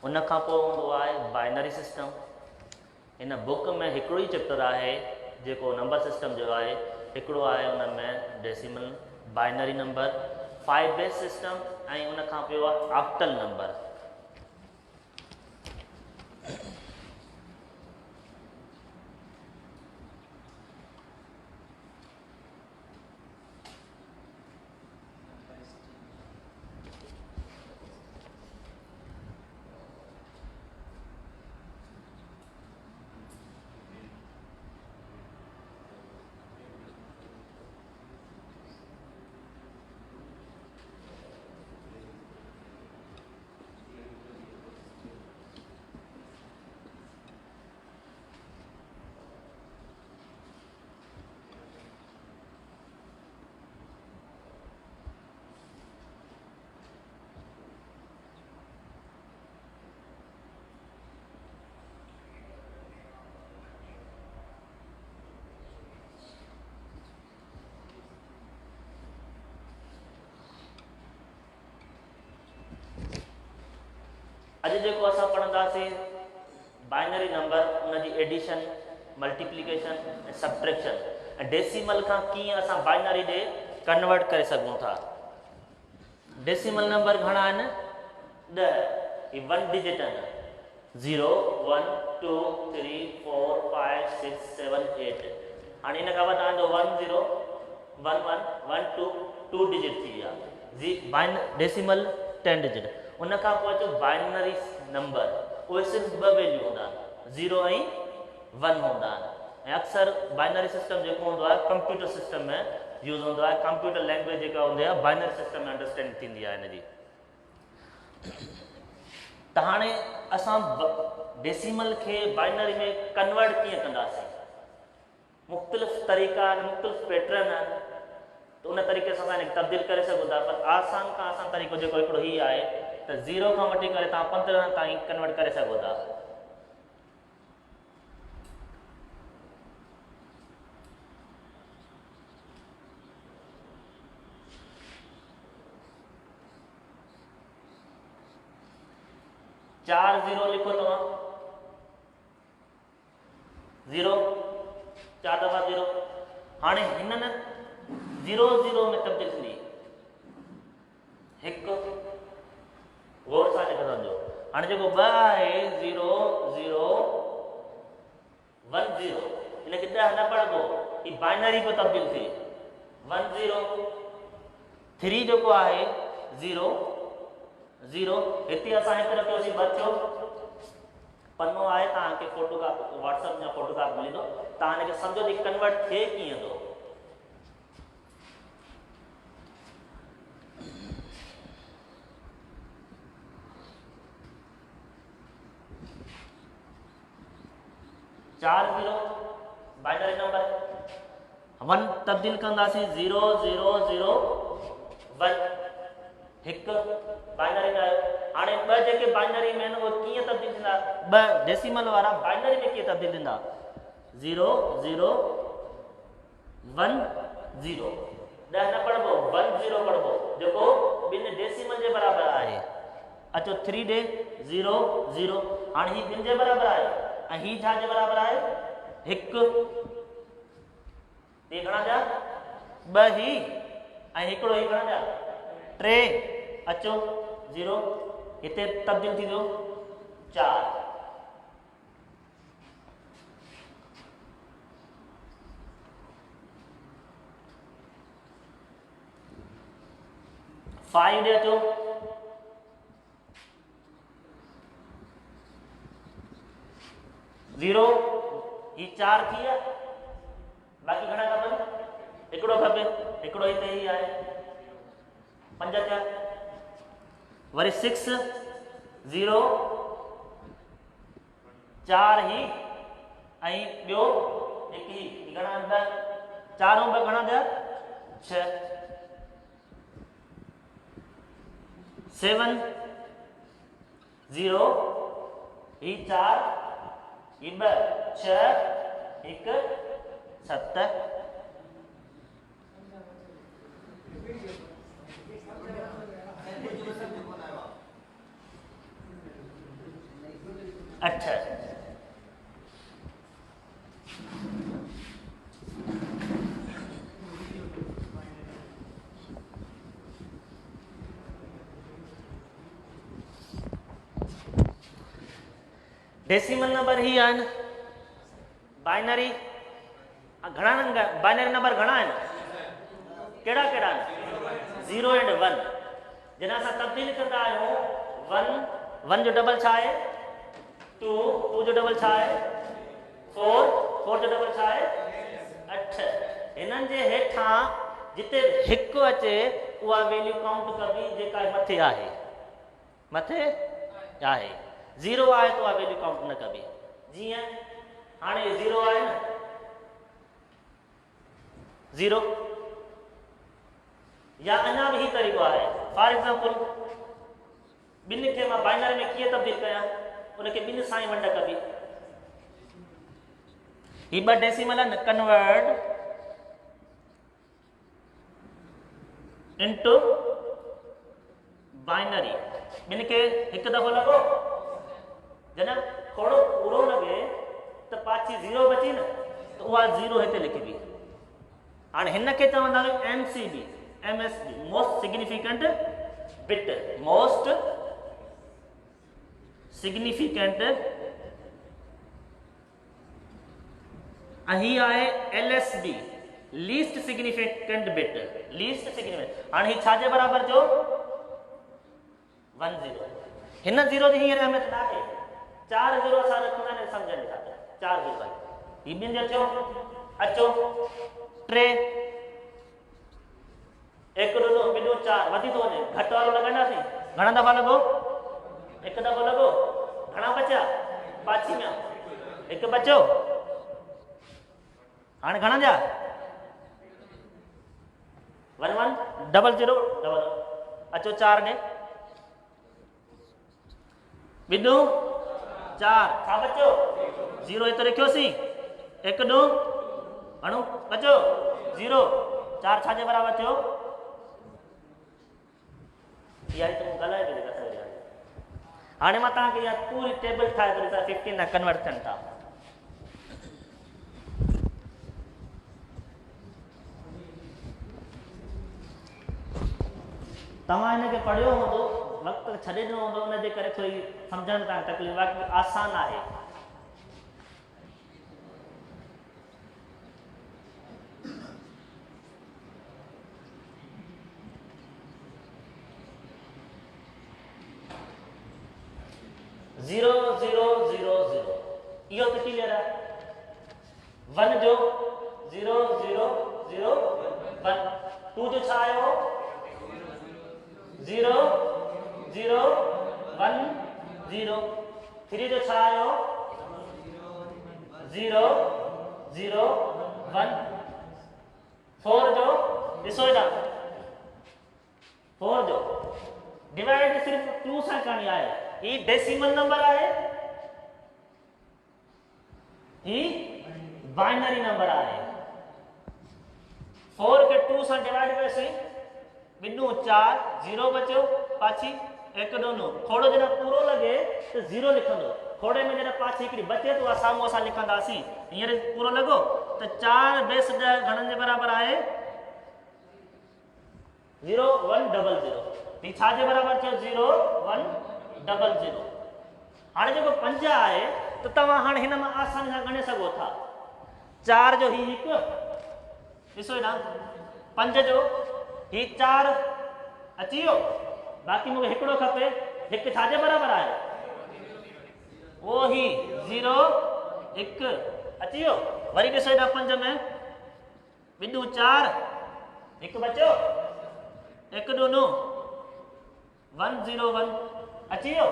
उन खां पोइ हूंदो आहे बाइनरी सिस्टम। इन बुक में हिकिड़ो ई चैप्टर आहे जेको नंबर सिस्टम जो आहे, हिकिड़ो आहे उन में decimal binary number, 5 base system ऐं उन खां पोइ आहे ऑक्टल नंबर। अॼु जेको असां पढ़ंदासीं बाइनरी नंबर, उनजी एडिशन, मल्टीप्लिकेशन ऐं सब्ट्रैक्शन, ऐं डेसिमल खां कीअं असां बाइनरी ॾे कन्वर्ट करे सघूं था। डेसिमल नंबर घणा आहिनि? 10, ही 1 डिजिट आहिनि। 0 1 2 3 4 5 6 7 8। हाणे इन खां पोइ तव्हांजो 1 0 1 1 1 2 2 डिजिट थी विया। Decimal 10 digit. उन खां पोइ अचो बाइनरी नंबर, उहे सिर्फ़ु 2 वैल्यू हूंदा आहिनि, 0 ऐं 1 हूंदा आहिनि। ऐं अक्सर बाइनरी सिस्टम जेको हूंदो आहे कंप्यूटर सिस्टम में यूज़ हूंदो आहे। कंप्यूटर लैंग्वेज जेका हूंदी आहे बाइनरी सिस्टम में अंडरस्टैंड थींदी आहे हिनजी। त हाणे असां डेसिमल खे बाइनरी में कन्वर्ट कीअं कंदासीं? मुख़्तलिफ़ तरीक़ा आहिनि, मुख़्तलिफ़ पैटर्न आहिनि, त उन तरीक़े सां असां हिनखे तब्दील करे सघूं था। पर आसान खां आसान तरीक़ो जेको हिकिड़ो ही आहे त 0 खां वठी करे तव्हां 15 ताईं कन्वर्ट करे सघो था। चार 0 लिखो तव्हां, 0 4 दफ़ा 0। हाणे हिननि 0 0 में तब्दील थी हिकु, गौर सां लिखो सम्झो। हाणे जेको 2 आहे 0 0 1 0, हिनखे 10 न पढ़बो, ही बाइनरी पे तब्दील थी 1 0। 3 जेको आहे 0 0, हिते असां हिकु रखियोसीं, 2 थियो। पनो आहे, तव्हांखे फोटो का व्हाट्सएप या फोटो का मिलंदो, तव्हां हिनखे सम्झो थी कन्वर्ट थिए कीअं थो। चार 0 बाइनरी नंबर, 1 तब्दील कंदासीं 0 0 0 1, हिकु बाइनरी में आयो। हाणे 2 जेके बाइनरी में आहिनि उहे कीअं तब्दील थींदा? 2 डेसिमल वारा बाइनरी में कीअं तब्दील थींदा? 0 0 1 0, 10 न पढ़बो, 1 0 पढ़बो, जेको ॿिनि डेसिमल जे बराबरि आहे। अचो 3 ॾे 0 0, हाणे ही 2 जे बराबरि आहे ऐं ही छा जे बराबरि आहे? 1। ये घणा थिया? 2 ही ऐं हिकिड़ो ही घणा थिया? 3। अचो 0 हिते तब्दील थी वियो 4। फाइव ॾे अचो, 0 ही 4 थी विया, बाक़ी घणा खपनि? हिकिड़ो खपे, हिकिड़ो हिते ही आहे, 5 थिया। वरी 6 0 4 ही ऐं ॿियो हिकु ही, घणा 2, 4 ऐं 2 घणा थिया? 6। 7 0 ही 4 ही 2 6 1 7। 8 डेसिमल नंबर ही आहिनि बाइनरी घणा बाइनरी नंबर घणा आहिनि कहिड़ा कहिड़ा आहिनि 0 एंड 1 जॾहिं असां तब्दील कंदा आहियूं 1 जो डबल छा आहे 2 जो डबल छा आहे 4 जो डबल छा आहे 8 हिननि जे हेठां जिते हिकु अचे उहा वैल्यू काउंट कबी जेका मथे आहे 0 आहे त उहा वैल्यू काउंट न कबी जीअं हाणे 0 आहे न 0 या अञा बि ही तरीक़ो आहे फॉर एग्जाम्पल ॿिनि खे मां बाइनरी में कीअं तब्दील कयां उनखे ॿिनि सां ई वंड कबी ही ॿ डेसिमल आहिनि कन्वर्ट इनटू बाइनरी ॿिनि खे हिकु दफ़ो लॻो जॾहिं थोरो पूरो लॻे त पाछी 0 बची न त उहा 0 हिते लिखबी हाणे हिन खे चवंदा आहियूं MCB MSB most significant bit most significant ही आहे LSB least significant bit least significant हाणे ही छाजे बराबर जो 10 हिन 0 जी हींअर अहमियत न आहे 4 0 असां रखंदा आहिनि सम्झण खां 4 0 ही ॿिनि जो थियो अचो 3 1 2 ॿिनो 4 वधी थो वञे घटि वारो लॻाईंदासीं घणा दफ़ा लॻो हिकु दफ़ो लॻो घणा बचिया पाछी में हिकु बचियो हाणे घणा जा 1 1 0 0 अचो 4 ॾे ॿिनो 4 छा बचियो 0 हिते लिखियोसीं 1 2 हणो बचो 0 4 छाजे बराबर थियो इहा तूं ॻाल्हाए बि नथा सघे हाणे मां तव्हांखे इहा पूरी टेबल ठाहे करे 15 में कन्वर्ट थियनि था तव्हां हिनखे पढ़ियो हूंदो वक़्तु छॾे ॾिनो हूंदो उनजे करे थोरी सम्झण तव्हां तकलीफ़ बाक़ी आसान आहे ज़ीरो ज़ीरो ज़ीरो ज़ीरो इहो त क्लियर आहे 1 जो 0 0 0 1 2 जो छा आयो 0 0 1 0 3 जो छा आयो 0 0 1 4 जो ॾिसो हेॾा 4 जो डिवाइड सिर्फ़ 2 सां करणी आहे ही डेसिमल नंबर आहे ही बाइनरी नंबर आहे 4 के 2 सां डिवाइड कयोसीं ॿिन्नू 4 0 बचियो पाछी 1 2 थोरो जॾहिं पूरो लॻे त 0 लिखंदो थोरे में जॾहिं पाछी हिकिड़ी बचे त उहा साम्हूं असां लिखंदासीं हींअर पूरो लॻो त 4 बेस 10 घणनि जे बराबर आहे 0 1 0 0 ही छाजे बराबर थियो 0 1 0 0 हाणे जेको 5 आहे त तव्हां हाणे हिन मां आसानी सां ॻणे सघो था 4 जो ही हिकु ॾिसो हेॾां 5 जो ही 4 अची वियो बाक़ी मूंखे हिकिड़ो खपे हिकु छाजे बराबर आहे उहो ही 0 1 अची वियो वरी ॾिसो हेॾां 5 में ॿिन्नू 4 हिकु बचियो 1 2 1 0 1 अची वियो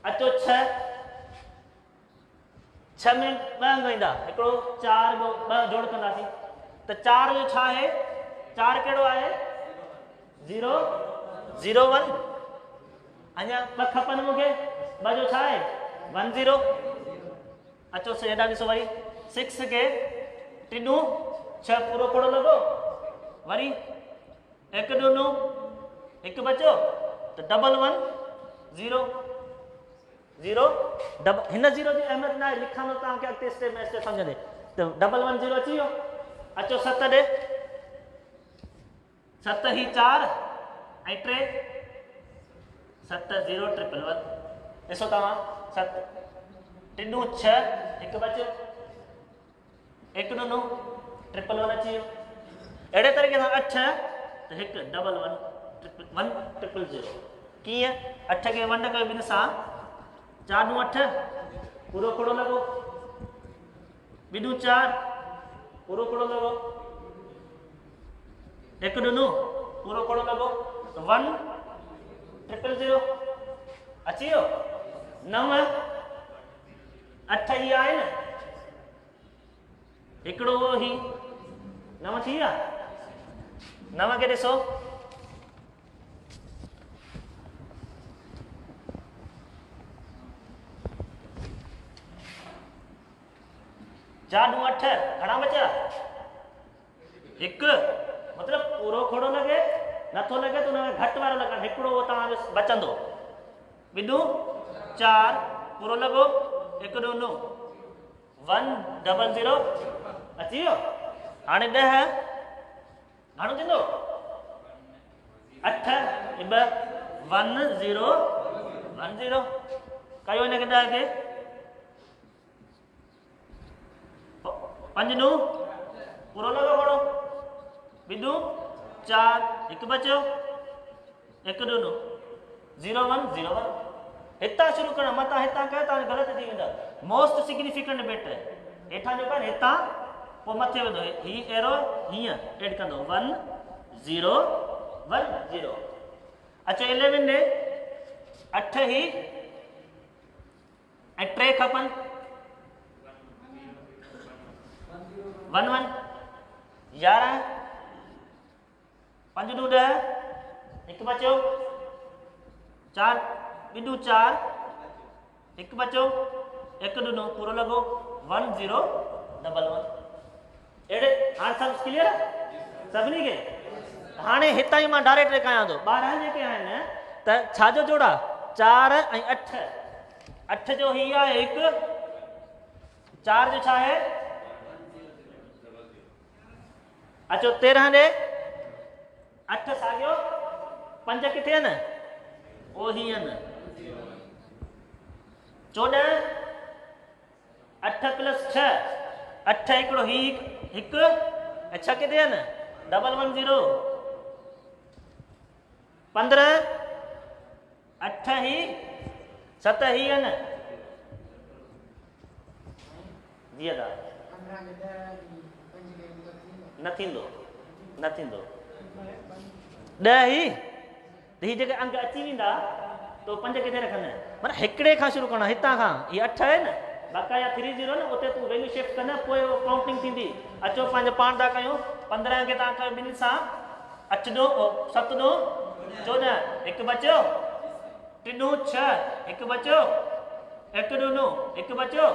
अचो 6 में 2 अंग ईंदा हिकिड़ो 4 2 जोड़ कंदासीं त 4 जो छा आहे 4 कहिड़ो आहे 0 0 1 अञा 2 खपनि मूंखे 2 जो छा आहे 1 0 अचो हेॾा ॾिसो वरी 6 खे टिनू 6 पूरो थोरो लॻो वरी 1 2 हिकु बचो त 1 1 0 0 डबल हिन 0 जी अहमियत ना लिखा तो तव्हांखे अॻिते स्टेप बाय स्टेप समझंदे तो 110 अची वियो अचो 7 ॾे 7 ही 4 ऐं 3 7 0 1 1 ॾिसो तव्हां 7 3 6 हिकु बचियो 1 9 1 1 अची वियो अहिड़े तरीक़े सां 8 त 1 1 1 1 0 0 कीअं 8 खे 1 कयो ॿिनि सां 4 ॾूं 8 पूरो खोड़ो लॻो ॿिॾूं 4 पूरो खोड़ो लॻो 1 ॾुनो पूरो खोड़ो लॻो 1 0 0 अची वियो 9 8 ही आहे न हिकिड़ो ही 9 थी विया 9 खे ॾिसो 4 ॾूं 8 घणा बचा 1 मतलब पूरो खोड़ो लॻे नथो लॻे तो हुन घटि वारो लॻनि हिकिड़ो उहो तव्हांजो बचंदो ॿिॾूं 4 पूरो लॻो 1 ॾुनो 1 0 0 अची वियो हाणे 10 घणो थींदो 8 2 1 0 1 0 कयो हिनखे 10 खे 5 ॾूं पूरो लॻो खोड़ो ॿिॾूं 4 हिकु बचियो 1 ॾुनो 0 1 0 1 हितां शुरू करणु मथां हितां कयो तव्हां ग़लति थी वेंदा मोस्ट सिग्निफिकेंट बिट हेठां जेको आहे हितां पोइ मथे वेंदो ही एरो हीअं एड कंदो 1 0 1 0 अचो 11 ॾे 8 ही ऐं 3 खपनि 1 1 11 5 ॾूं 10 हिकु बचियो 4 ॿिॾूं 4 हिकु बचियो 1 ॾुनो पूरो लॻो 1 0 1 1 अहिड़े हाणे सभु क्लियर सभिनी खे हाणे हितां ई मां डायरेक्ट कयां थो 12 जेके आहिनि त छाजो जोड़ा 4 ऐं 8 8 जो ही आहे हिकु 4 जो छा आहे अचो 13 ॾे 8 साॻियो 5 किथे आहिनि ओ ही आहिनि 14 8 + 6 8 हिकिड़ो ही हिकु ऐं 6 किथे आहिनि 1 1 0 15 8 ही 7 ही आहिनि 20 न थींदो 10 ही जेके अंक अची वेंदा तो 5 किथे रखंदा माना हिकिड़े खां शुरू करणो हितां खां ही 8 आहे न बाक़ाया 3 0 न उते तूं वैल्यू शिफ्ट कंदा पोइ काउंटिंग थींदी अचो पंहिंजो पाण था कयूं 15 खे तव्हां कयो ॿिनि सां 8 ॾों 7 ॾों 14 हिकु बचियो 3 ॾों 6 हिकु बचियो 1 ॾुनो हिकु बचियो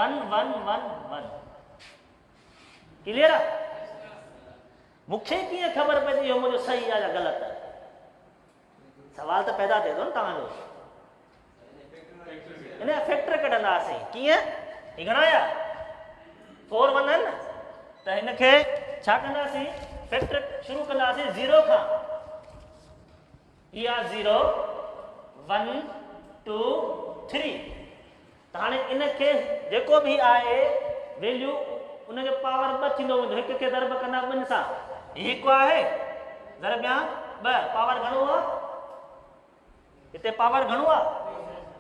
1 1 1 1 क्लियर आहे मूंखे कीअं ख़बर पवंदी इहो मुंहिंजो सही आहे या ग़लति आहे सवाल त पैदा थिए थो न तव्हांजो हिन जा फैक्टर कढंदासीं कीअं ही घणा आया 4 1 आहिनि न त हिनखे छा कंदासीं फैक्टर शुरू कंदासीं 0 खां इहा 0 1 2 3 त हाणे इनखे जेको बि आहे वैल्यू उनखे पावर 2 थींदो वेंदो हिक खे दर्ब कंदा 2 सां हिकु आहे दरमिया 2 पावर घणो आहे हिते पावर घणो आहे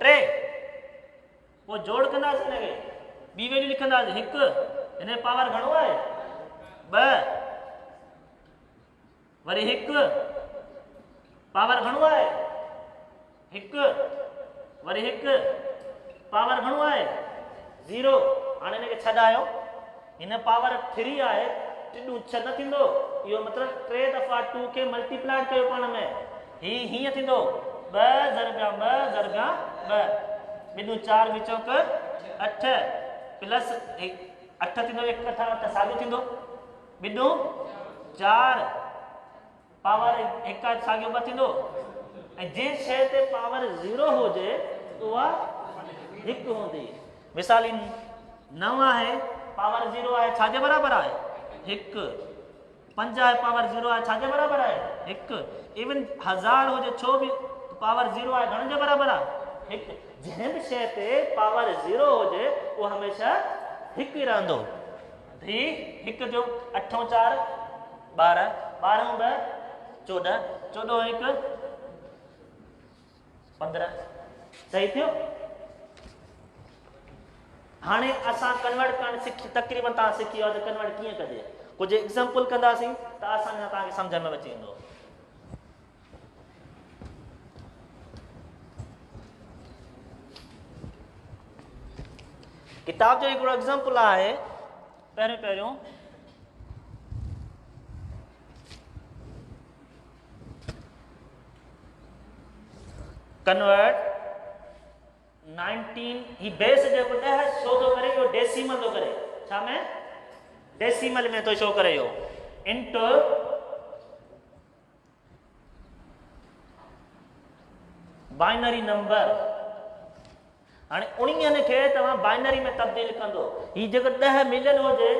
3 पोइ जोड़ कंदासीं हिनखे ॿी वैल्यू लिखंदासीं हिकु हिन पावर घणो आहे 2 वरी हिकु पावर घणो आहे हिकु वरी हिकु पावर घणो आहे 0 हाणे हिनखे छॾायो हिन पावर 3 आहे 3 ॾूं 6 न थींदो इहो मतिलबु 3 दफ़ा 2 खे मल्टीप्लाइड कयो पाण में हीअं थींदो 2 ज़रबिया 2 ज़रबिया 2 ॿिॾूं 4 ॿी चौक 8 प्लस 8 थींदो 1 अठ 8 साॻियो थींदो ॿिॾूं 4 पावर 1 साॻियो 2 थींदो ऐं जंहिं शइ ते पावर 0 हुजे उहा हिकु हूंदी। मिसाल इन 9 आहे पावर 0 आहे छाजे बराबर आहे हिकु। 5 आहे पावर 0 आहे छाजे बराबर आहे हिकु। इवन 1000 हुजे छो बि पावर 0 आहे घणे जे बराबर आहे हिकु। जंहिं बि शइ ते पावर 0 हुजे उहो हमेशह हिकु ई रहंदो। ही हिकु जो 8 4 12 12 2 14 14 1 15 सही थियो। हाणे असां कन्वर्ट करण सिखी तक़रीबन तव्हां सिखी वियो त कन्वर्ट कीअं कजे। कुछ एग्जाम्पल कंदासीं त असां तव्हांखे सम्झ में अची वेंदो। किताब जो हिकिड़ो एग्जाम्पल आहे। पहिरियों कन्वर्ट 19 ही बेस जेको 10 शो थो करे इहो डेसिमल थो करे। छा में डेसिमल में तो शो करे इहो इनटू बाइनरी नंबर। हाणे 19 खे तव्हां बाइनरी में तब्दील कंदो। ही जेको 10 मिलियन हुजे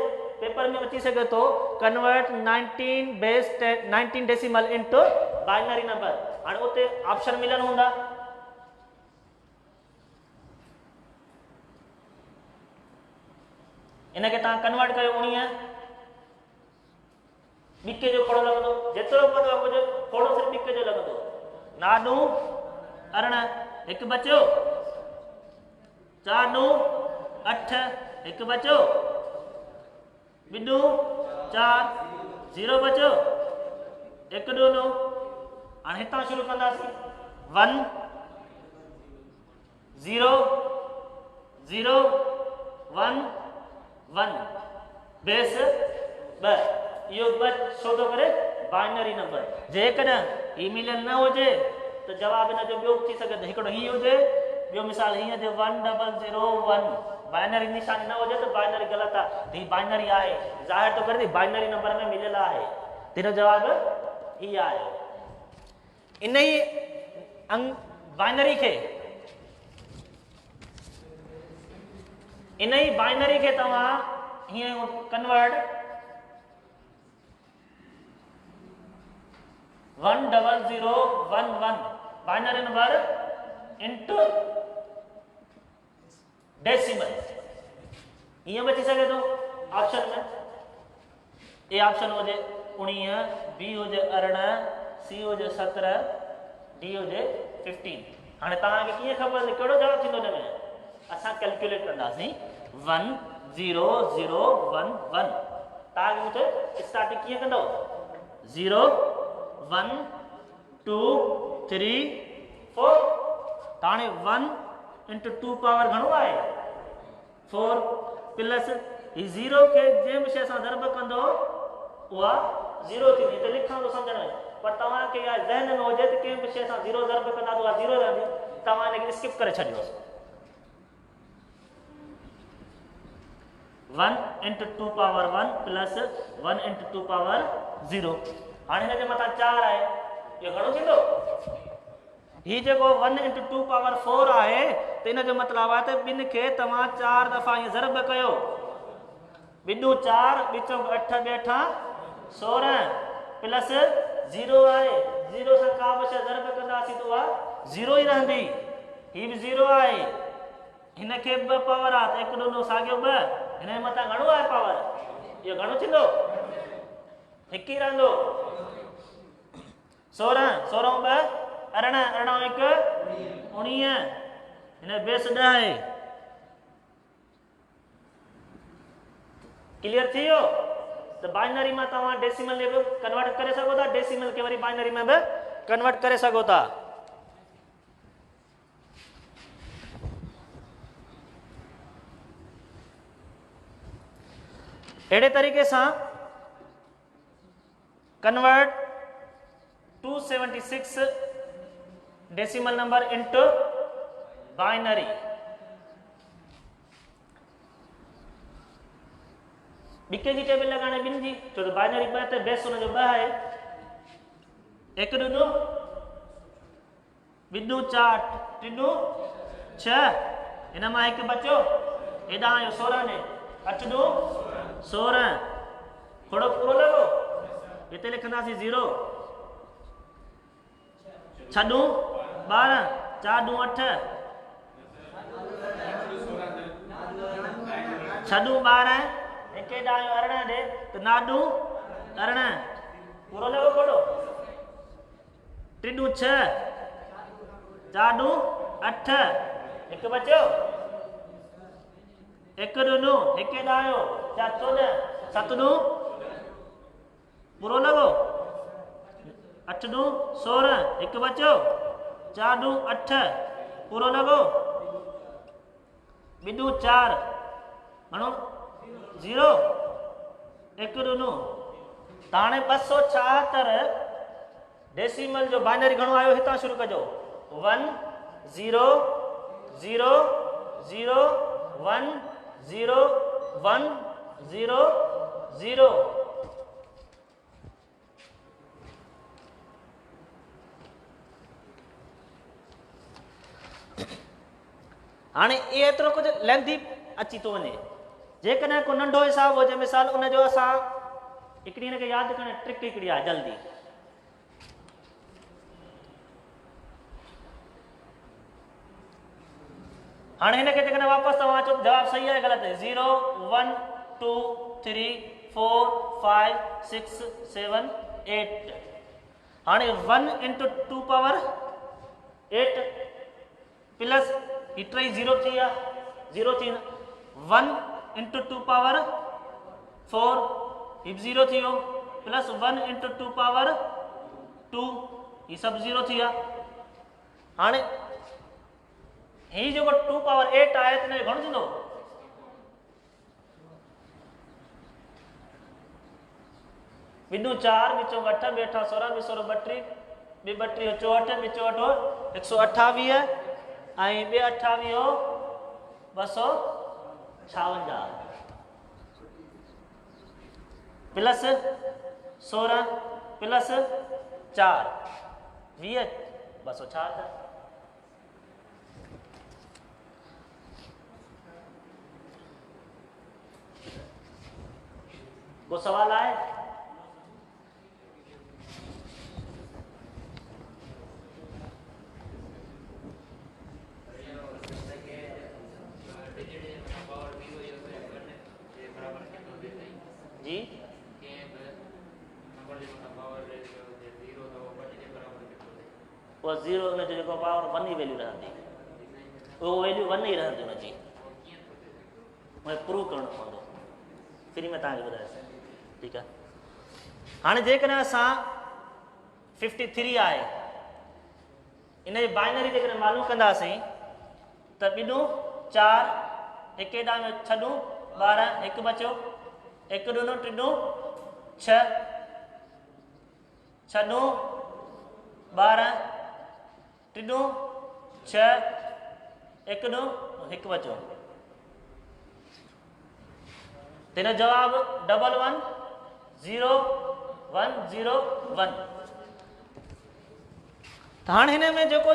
पेपर में अची सघे थो convert 19 decimal into binary number. हाणे उते ऑप्शन मिलियन हूंदा। इनके तव्हां कन्वर्ट कयो 19 ॿिके जो खोड़ो लॻंदो। जेतिरो पतो हुजे खोड़ो सिर्फ़ु ॿिके जो लॻंदो। 9 अरिड़हं हिकु बचियो। 4 9 8 हिकु बचियो। 2 4 0 बचियो। 1 2 9। हाणे हितां शुरू कंदासीं 1 0 0 1 1 बेस 2 इहो 2 छो थो करे बाइनरी नंबर। जेकॾहिं ही मिलियन न हुजे त जवाब इन जो ॿियो थी सघे। हिकिड़ो ही हुजे ॿियो मिसाल हीअं जे 1001 बाइनरी निशानी न हुजे त बाइनरी ग़लति आहे। ही बाइनरी आहे ज़ाहिर थो करे थी बाइनरी नंबर में मिलियल आहे। तिनो जवाब ही आहे। इन ही बाइनरी खे तव्हां हीअं convert 10011 binary number into decimal ईअं बची सघे थो ऑप्शन में। ए ऑप्शन हुजे 19 बी हुजे 18 सी हुजे 17 डी हुजे 15। हाणे तव्हांखे कीअं ख़बर त कहिड़ो जवाब थींदो हिन में। असां कैलकुलेट कंदासीं 1 0 0 1 1। तव्हांखे मूंखे स्टार्टिंग कीअं कंदो 0 1 2 3 4। हाणे 1 इंटू 2 पावर घणो आहे 4 प्लस ही 0 खे जंहिं बि शइ सां ज़रब कंदो उहा 0 थींदी। त लिखण थो सम्झण में पर तव्हांखे इहा ज़हन में हुजे त कंहिं बि शइ सां 0 ज़रब कंदा त उहा 0 रहंदी। तव्हां हिनखे स्किप करे छॾियो। 1 into 2 power 1 plus 1 into 2 power 0। हाणे हिन जे मथां 4 आहे इहो घणो थींदो। ही जेको 1 इंटू 2 पावर 4 आहे त इन जो मतिलबु आहे त ॿिनि खे तव्हां 4 दफ़ा ईअं ज़रब कयो। 2 4 ॿिचो 8 ॿ 16 प्लस 0 आहे 0 सां का बि शइ ज़रब कंदासीं त उहा 0 ई रहंदी। ही बि 0 आहे हिनखे 2 पावर आहे त 1 2 साॻियो 2 हिन जे मथां घणो आहे पावर इहो घणो थींदो हिकु ई रहंदो। 16 16 2 18 18 1 19 हिन बेस 10 आहे। क्लियर थी वियो। त बाइनरी में तव्हां डेसिमल में बि कन्वर्ट करे सघो था। डेसिमल खे वरी बाइनरी में बि कन्वर्ट करे सघो था। अहिड़े तरीक़े सां convert 276 decimal number into binary. ॿिके जी टेबल लगाने ॿिनि जी छो त बाइनरी 2 ते बेस हुन जो 2 आहे। 1 2 2 4 3 6 इन मां हिकु बचो हेॾां आयो 16 ने 8 2 16 थोड़ो पूरो लॻो हिते लिखंदासीं 0 6 2 12 4 2 8 6 2 12 हिकु हेॾां आयो 18 ॾे त 9 2 18 पूरो लॻो कोड़ो 3 2 6 4 2 8 हिकु बचियो 1 2 9 हिकु हेॾां आयो 4 14 7 2 पूरो लॻो 8 2 16 हिकु बचियो 4 2 8 पूरो लॻो 2 2 4 घणो 0 1 2 9 त हाणे 276 डेसिमल जो बाइनरी घणो आयो हितां शुरू कजो 1 0 0 0 1 0 1 0 0 हाणे ये एतिरो कुझु लेंथी अची थो वञे जेकॾहिं को नंढो हिसाब हुजे मिसाल उनजो असां हिकिड़ी हिनखे यादि करण ट्रिक हिकिड़ी आहे जल्दी हाणे हिनखे जेकॾहिं वापसि तव्हां चओ जवाबु सही आहे ग़लति 0 1 2 3 4 5 6 7 8 हाणे 1 into 2 power 8 प्लस ही 3 0 थी विया 0 थी 1 into 2 power 4 ही 0 थी वियो प्लस 1 into 2 power 2 ही सभु 0 थी विया हाणे ही जेको 2 power 8 आहे त हिनजो घणो थींदो बिंदु 4 विचो 8 ॿिए 8 16 ॿिए 16 32 ॿिए 32 64 ॿिए 64 128 ऐं ॿिए 28 256 प्लस 16 प्लस 4 20 266 को सवाल आए जी वो 0 में जो पावर 1 ही वैल्यू रहंदी वो वैल्यू 1 ही रहंदी उनजी मैं प्रूव करणो पवंदो फ्री में तव्हांखे ॿुधाए ठीकु आहे हाणे जेकॾहिं असां 53 आहे इन जी बाइनरी जेकॾहिं मालूम कंदासीं त ॿिॾूं 4 हिकु हेॾां में 6 12 हिकु बचियो 1 2 3 6 6 12 3 6 1 2 हिकु बचियो तेना जवाब 1 1 0 1 0 1 त हाणे हिन में जेको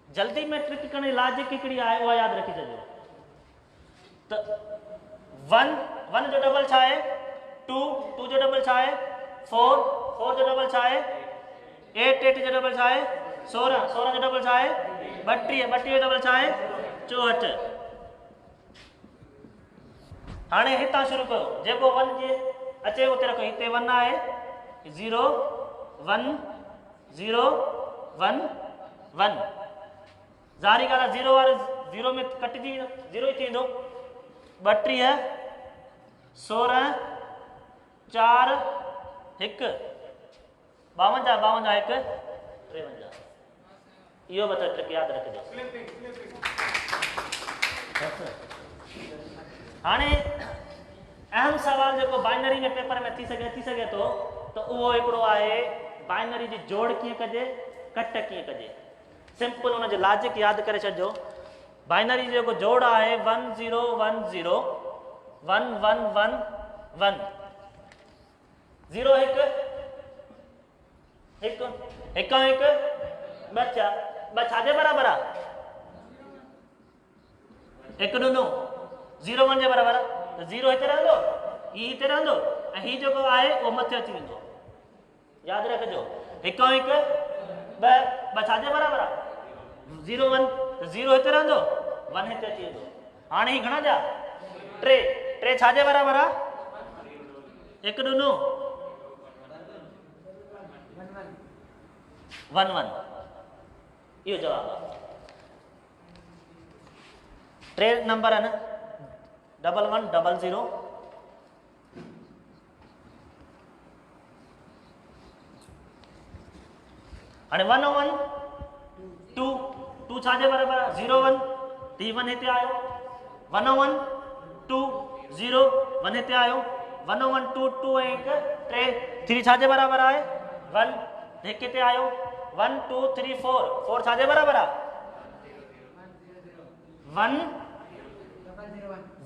जल्दी में ट्रिक करण जी लॉजिक हिकिड़ी आहे उहा यादि रखी छॾियो त 1 1 जो डबल छा आहे 2 2 जो डबल छा आहे 4 4 जो डबल छा आहे 8 8 जो डबल छा आहे 16 16 जो डबल छा आहे 32 32 जो डबल छा आहे 64 हाणे हितां शुरू कयो जेको 1 जे अचे उते रखो हिते 1 आहे 0 1 0 1 1 ज़ारी ॻाल्हि आहे 0 वारे 0 में कटिजी 0 ई थींदो 32 16 4 1 52 52 1 53 इहो बि ट्रिक यादि रखिजो हाणे अहम सवाल जेको बाइनरी में पेपर में थी सघे थो त उहो हिकिड़ो आहे बाइनरी जी जोड़ कीअं कजे कट कीअं कजे सिंपल हुनजो लॉजिक यादि करे छॾिजो बाइनरी जेको जोड़ आहे 1 0 1 0 1 1 1 1 0 1 1 1 1 ॿ छाजे बराबरि आहे हिकु ॾुनो 0 1 जे बराबरि आहे त 0 हिते रहंदो ई हिते रहंदो ऐं हीउ जेको आहे उहो मथे अची वेंदो यादि रखिजो हिकु ऐं हिकु ॿ छाजे बराबरि आहे 0 1 त 0 हिते रहंदो 1 हिते अची वेंदो हाणे ही घणा थिया 3 छाजे बराबरि आहे हिकु ॾुनो 1 1 इहो जवाबु आहे 3 नंबर आहिनि 1 1 0 0 हाणे 1 1 2 2 छाजे बराबरि आहे 0 1 t 1 हिते आयो 1 1 2 0 1 हिते आयो 1 1 2 2 ऐं 1 3 3 छाजे बराबरि आहे 1 हिकु हिते आयो 1 2 3 4 4 छाजे बराबरि आहे 1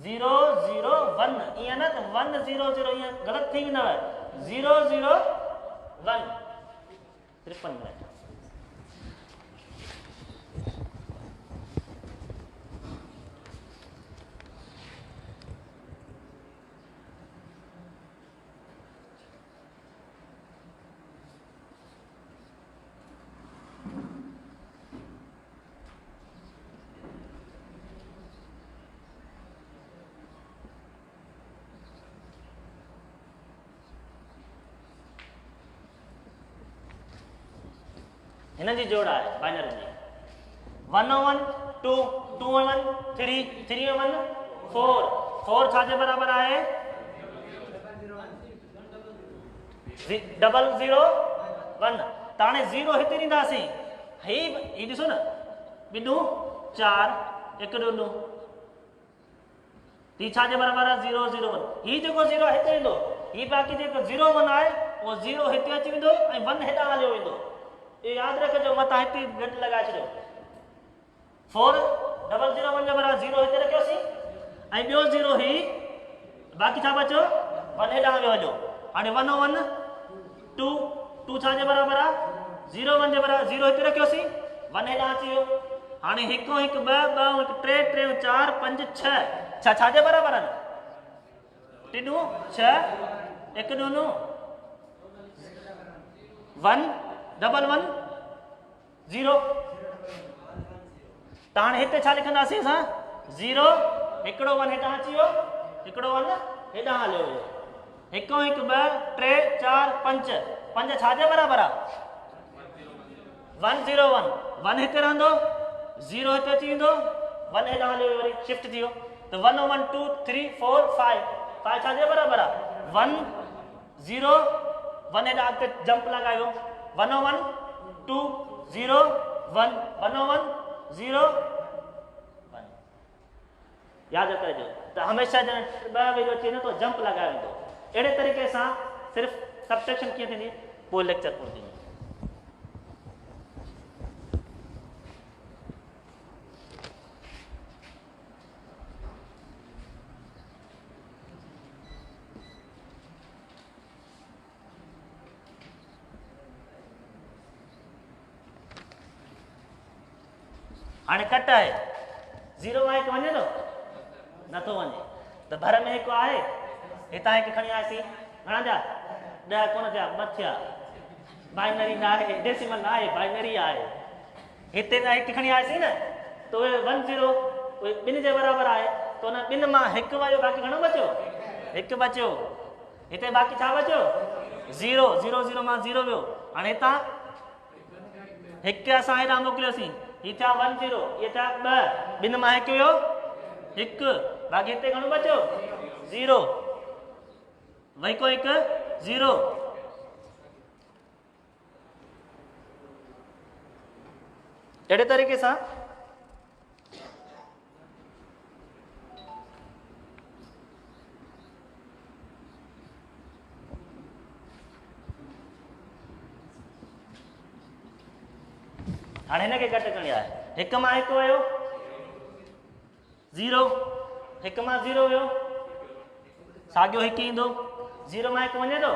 0 0 1 ईअं न त 1 0 0 ईअं ग़लति थी वेंदव 0 0 1 53 मिनट हिन जी जोड़ आहे बाइनरी जी 1 1 2 2 1 3 3 1 4 4 छाजे बराबरि आहे 0 0 1 त हाणे 0 हिते ॾींदासीं ही ॾिसो न ॿिन्हू 4 हिकु ॾुनो ही छाजे बराबरि आहे 0 0 1 ही जेको 0 हिते ईंदो ही बाक़ी जेको 0 1 आहे उहो 0 हिते अची वेंदो ऐं 1 हेॾां हलियो वेंदो ये याद रखिजो मथां हिते गॾु लॻाए छॾियो 4 0 0 1 जे बराबरि 0 हिते रखियोसीं ऐं ॿियो 0 ही बाक़ी छा बचियो 1 हेॾां वियो हलियो हाणे 1 1 2 2 छाजे बराबरि आहे 0 1 जे बराबरि 0 हिते रखियोसीं 1 हेॾां अची वियो हाणे 1 1 2 2 1 3 3 4 5 6 छाजे बराबरि आहिनि टिनूं 6 हिकु ॾुनो 1 1 1 0 त हाणे हिते छा लिखंदासीं असां 0 हिकिड़ो 1 हेॾां अची वियो हिकिड़ो 1 हेॾां हलियो वियो 1 1 2 3 4 5 5 छाजे बराबरि आहे 1 0 1 1 हिते रहंदो 0 हिते अची वेंदो 1 हेॾां हलियो वरी शिफ्ट थी वियो त 1 1 2 3 4 5 5 छाजे बराबरि आहे 1 0 1 हेॾां अॻिते जंप लॻायो 1 1 2 0 1 1 1 0 1 यादि करिजो त हमेशह जॾहिं 2 वेझो अचे न त जंप लॻायो वेंदो अहिड़े तरीक़े सां सिर्फ़ु सबट्रैक्शन कीअं थींदी पोइ लेक्चर पूरो थींदो हाणे कट आहे 0 मां 1 वञे थो नथो वञे त भर में हिकु आहे हितां हिकु खणी आयासीं घणा थिया 10 कोन थिया मत थिया बाइनरी न आहे डेसिमल न आहे बाइनरी आहे हिते त हिकु खणी आयासीं न त उहे 1 0 उहे ॿिनि जे बराबरि आहे त हुन ॿिनि मां हिकु वियो बाक़ी घणो बचियो हिकु बचियो हिते बाक़ी छा बचियो 0 0 0 मां 0 वियो हाणे हितां हिकु असां हेॾां मोकिलियोसीं ही थिया 1 0 इहे थिया 2 ॿिनि मां हिकु वियो हिकु बाक़ी हिते घणो बचियो 0 वही को 1 0 अहिड़े तरीक़े सां हाणे हिनखे घटि करणी आहे हिकु मां हिकु वियो 0 हिकु मां 0 वियो साॻियो हिकु ईंदो 0 मां हिकु वञे थो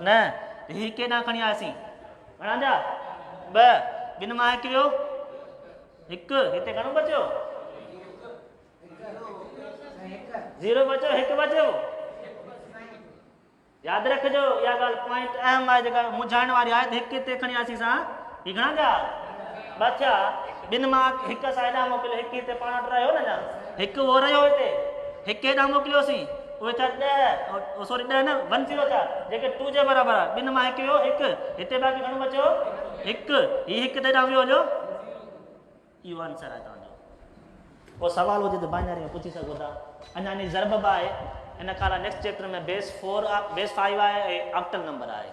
न ही केॾां खणी आयासीं घणा थिया 2 ॿिनि मां हिकु वियो हिकु हिते घणो बचियो 0 बचो 1 बचो। याद रखजो या गाल पॉइंट अहम है जगह मुझाण वाली आहे। हिक ते खणी आसी सा ही घणा जा बचा बिन मां हिक साइडा मोकिलियो हिक ते पाण वटि रहियो न जा हिक वो रहियो हिते हिक हेॾां मोकिलियोसीं उहे छा 10 सॉरी 10 न 104 जेके 2 जे बराबर आहे बिन मां हिक वियो हिक हिते बाक़ी घणो बचो हिक ही हिक ते ॾां वियो जो इहो आंसर आहे तव्हांजो। पोइ सवाल हुजे त बाइनरी में पुछी सघो था। अञा इन ज़रब बि आहे इन खां नेक्स्ट चैप्टर में बेस 5 आहे ऐं ऑक्टल नंबर आहे।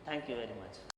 Thank you very much.